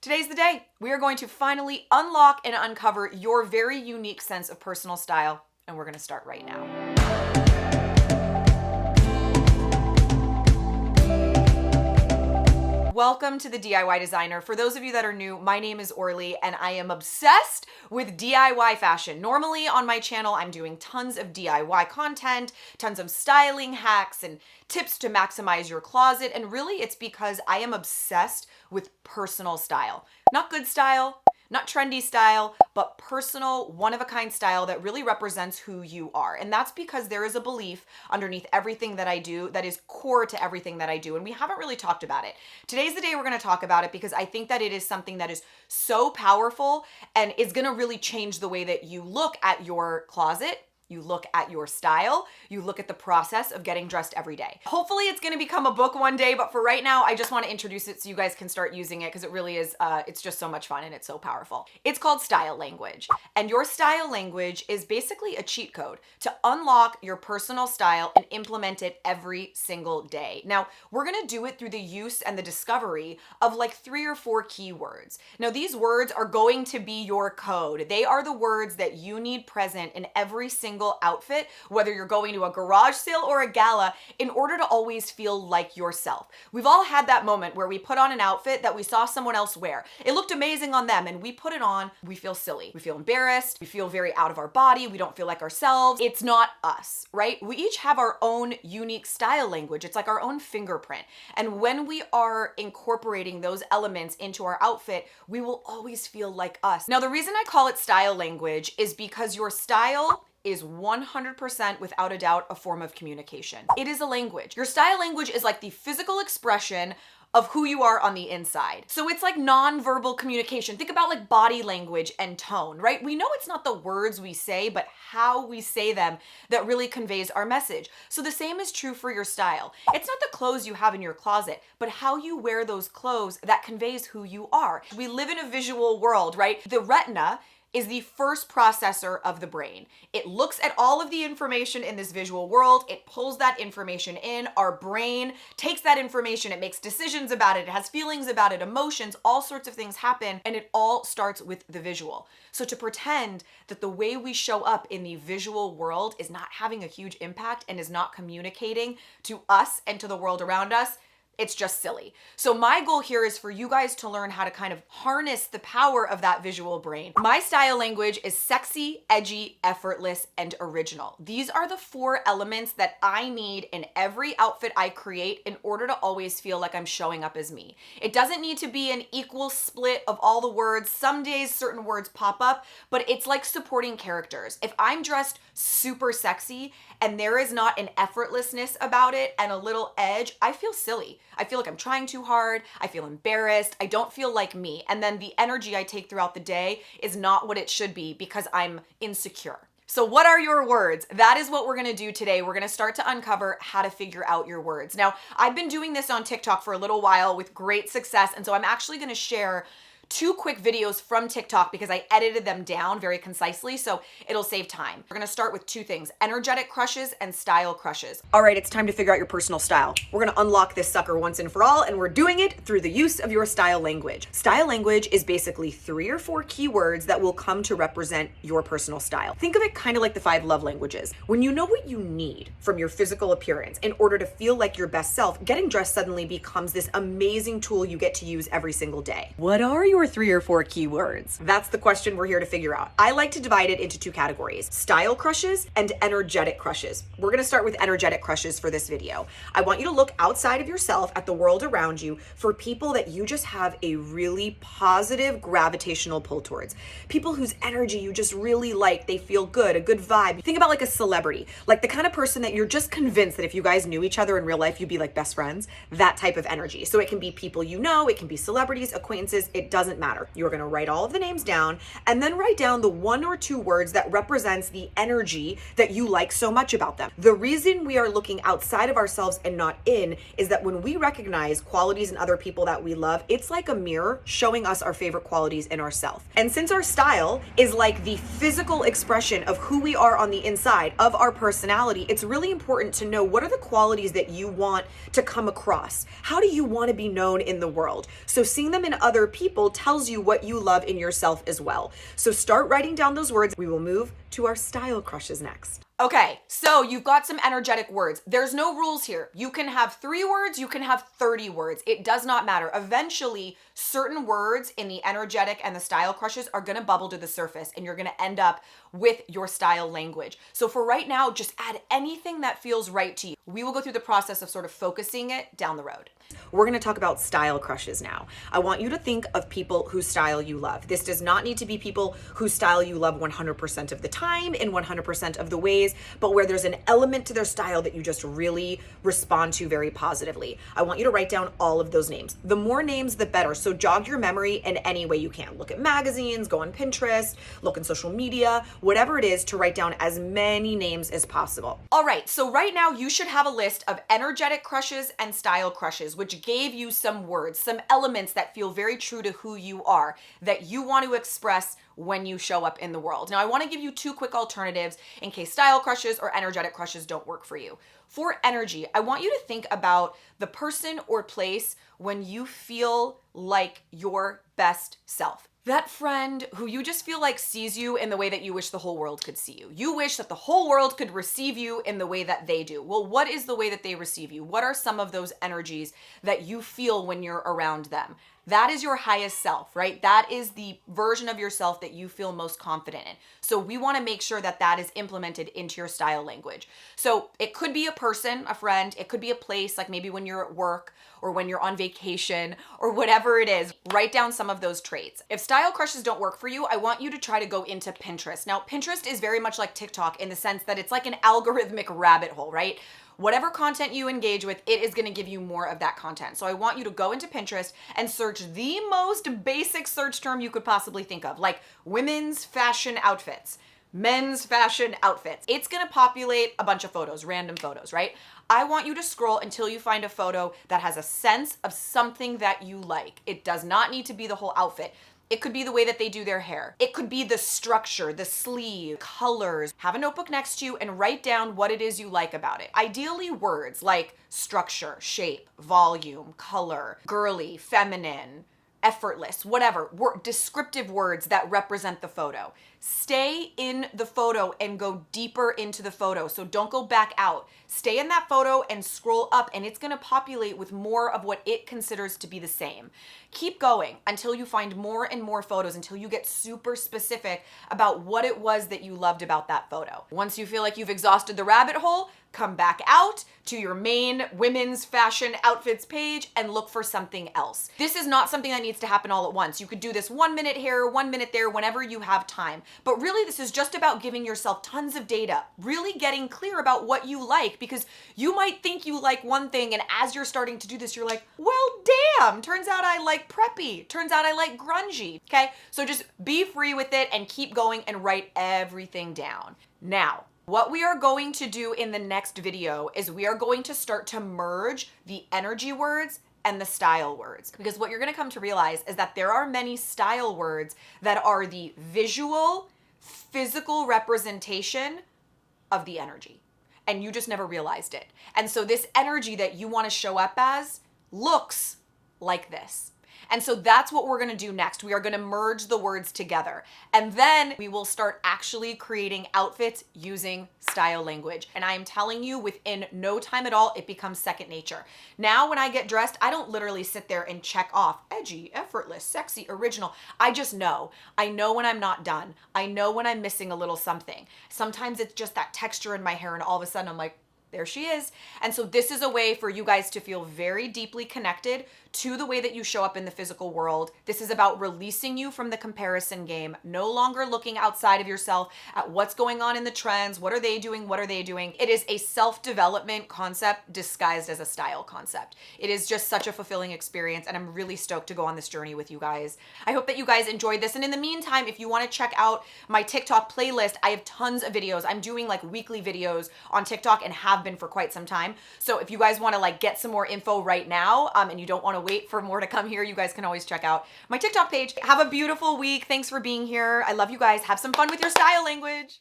Today's the day. We are going to finally unlock and uncover your very unique sense of personal style, and we're going to start right now. Welcome to the DIY Designer. For those of you that are new, my name is Orly and I am obsessed with DIY fashion. Normally on my channel, I'm doing tons of DIY content, tons of styling hacks and tips to maximize your closet. And really it's because I am obsessed with personal style. Not good style, not trendy style, but personal, one-of-a-kind style that really represents who you are. And that's because there is a belief underneath everything that I do that is core to everything that I do. And we haven't really talked about it. Today's the day we're gonna talk about it because I think that it is something that is so powerful and is gonna really change the way that you look at your closet, you look at your style, you look at the process of getting dressed every day. Hopefully it's gonna become a book one day, but for right now, I just wanna introduce it so you guys can start using it because it really is, it's just so much fun and it's so powerful. It's called style language. And your style language is basically a cheat code to unlock your personal style and implement it every single day. Now, we're gonna do it through the use and the discovery of like 3 or 4 keywords. Now, these words are going to be your code. They are the words that you need present in every single outfit, whether you're going to a garage sale or a gala, in order to always feel like yourself. We've all had that moment where we put on an outfit that we saw someone else wear. It looked amazing on them and we put it on, we feel silly, we feel embarrassed, we feel very out of our body, we don't feel like ourselves. It's not us, right? We each have our own unique style language. It's like our own fingerprint. And when we are incorporating those elements into our outfit, we will always feel like us. Now, the reason I call it style language is because your style is 100% without a doubt a form of communication. It is a language. Your style language is like the physical expression of who you are on the inside. So it's like non-verbal communication. Think about like body language and tone, right? We know it's not the words we say, but how we say them that really conveys our message. So the same is true for your style. It's not the clothes you have in your closet, but how you wear those clothes that conveys who you are. We live in a visual world, right? The retina is the first processor of the brain. It looks at all of the information in this visual world, it pulls that information in, our brain takes that information, it makes decisions about it, it has feelings about it, emotions, all sorts of things happen, and it all starts with the visual. So to pretend that the way we show up in the visual world is not having a huge impact and is not communicating to us and to the world around us, it's just silly. So my goal here is for you guys to learn how to kind of harness the power of that visual brain. My style language is sexy, edgy, effortless, and original. These are the 4 elements that I need in every outfit I create in order to always feel like I'm showing up as me. It doesn't need to be an equal split of all the words. Some days certain words pop up, but it's like supporting characters. If I'm dressed super sexy and there is not an effortlessness about it and a little edge, I feel silly. I feel like I'm trying too hard. I feel embarrassed. I don't feel like me. And then the energy I take throughout the day is not what it should be because I'm insecure. So what are your words? That is what we're gonna do today. We're gonna start to uncover how to figure out your words. Now, I've been doing this on TikTok for a little while with great success. And so I'm actually gonna share 2 quick videos from TikTok because I edited them down very concisely, so it'll save time. We're gonna start with 2 things, energetic crushes and style crushes. All right, it's time to figure out your personal style. We're gonna unlock this sucker once and for all, and we're doing it through the use of your style language. Style language is basically 3 or 4 keywords that will come to represent your personal style. Think of it kind of like the 5 love languages. When you know what you need from your physical appearance in order to feel like your best self, getting dressed suddenly becomes this amazing tool you get to use every single day. What are your 3 or 4 keywords? That's the question we're here to figure out. I like to divide it into 2 categories, style crushes and energetic crushes. We're gonna start with energetic crushes for this video. I want you to look outside of yourself at the world around you for people that you just have a really positive gravitational pull towards. People whose energy you just really like, they feel good, a good vibe. Think about like a celebrity, like the kind of person that you're just convinced that if you guys knew each other in real life, you'd be like best friends, that type of energy. So it can be people you know, it can be celebrities, acquaintances, it doesn't matter. You're gonna write all of the names down and then write down the 1 or 2 words that represents the energy that you like so much about them. The reason we are looking outside of ourselves and not in is that when we recognize qualities in other people that we love, it's like a mirror showing us our favorite qualities in ourselves. And since our style is like the physical expression of who we are on the inside, of our personality, it's really important to know what are the qualities that you want to come across. How do you want to be known in the world? So seeing them in other people tells you what you love in yourself as well. So start writing down those words. We will move to our style crushes next. Okay, so you've got some energetic words. There's no rules here. You can have 3 words, you can have 30 words. It does not matter. Eventually, certain words in the energetic and the style crushes are gonna bubble to the surface, and you're gonna end up with your style language. So for right now, just add anything that feels right to you. We will go through the process of sort of focusing it down the road. We're gonna talk about style crushes now. I want you to think of people whose style you love. This does not need to be people whose style you love 100% of the time in 100% of the ways, but where there's an element to their style that you just really respond to very positively. I want you to write down all of those names. The more names, the better. So jog your memory in any way you can. Look at magazines, go on Pinterest, look in social media, whatever it is, to write down as many names as possible. All right, so right now you should have a list of energetic crushes and style crushes, which gave you some words, some elements that feel very true to who you are, that you want to express when you show up in the world. Now, I want to give you 2 quick alternatives in case style crushes or energetic crushes don't work for you. For energy, I want you to think about the person or place when you feel like your best self. That friend who you just feel like sees you in the way that you wish the whole world could see you. You wish that the whole world could receive you in the way that they do. Well, what is the way that they receive you? What are some of those energies that you feel when you're around them? That is your highest self, right? That is the version of yourself that you feel most confident in. So we want to make sure that that is implemented into your style language. So it could be a person, a friend, it could be a place, like maybe when you're at work or when you're on vacation or whatever it is. Write down some of those traits. If style crushes don't work for you, I want you to try to go into Pinterest. Now, Pinterest is very much like TikTok in the sense that it's like an algorithmic rabbit hole, right? Whatever content you engage with, it is gonna give you more of that content. So I want you to go into Pinterest and search the most basic search term you could possibly think of, like women's fashion outfits, men's fashion outfits. It's gonna populate a bunch of photos, random photos, right? I want you to scroll until you find a photo that has a sense of something that you like. It does not need to be the whole outfit. It could be the way that they do their hair. It could be the structure, the sleeve, colors. Have a notebook next to you and write down what it is you like about it. Ideally, words like structure, shape, volume, color, girly, feminine, effortless, whatever, descriptive words that represent the photo. Stay in the photo and go deeper into the photo. So don't go back out. Stay in that photo and scroll up, and it's gonna populate with more of what it considers to be the same. Keep going until you find more and more photos, until you get super specific about what it was that you loved about that photo. Once you feel like you've exhausted the rabbit hole, come back out to your main women's fashion outfits page and look for something else. This is not something that needs to happen all at once. You could do this 1 minute here, 1 minute there, whenever you have time. But really, this is just about giving yourself tons of data, really getting clear about what you like, because you might think you like one thing, and as you're starting to do this, you're like, well, damn, turns out I like preppy. Turns out I like grungy, okay? So just be free with it and keep going and write everything down. Now, what we are going to do in the next video is we are going to start to merge the energy words and the style words. Because what you're gonna come to realize is that there are many style words that are the visual, physical representation of the energy. And you just never realized it. And so this energy that you wanna show up as looks like this. And so that's what we're gonna do next. We are gonna merge the words together. And then we will start actually creating outfits using style language. And I am telling you, within no time at all, it becomes second nature. Now, when I get dressed, I don't literally sit there and check off edgy, effortless, sexy, original. I just know. I know when I'm not done. I know when I'm missing a little something. Sometimes it's just that texture in my hair, and all of a sudden I'm like, there she is. And so this is a way for you guys to feel very deeply connected to the way that you show up in the physical world. This is about releasing you from the comparison game, no longer looking outside of yourself at what's going on in the trends. What are they doing? What are they doing? It is a self-development concept disguised as a style concept. It is just such a fulfilling experience, and I'm really stoked to go on this journey with you guys. I hope that you guys enjoyed this. And in the meantime, if you want to check out my TikTok playlist, I have tons of videos. I'm doing like weekly videos on TikTok and have been for quite some time. So if you guys want to like get some more info right now, and you don't want to wait for more to come here, you guys can always check out my TikTok page. Have a beautiful week. Thanks for being here. I love you guys. Have some fun with your style language.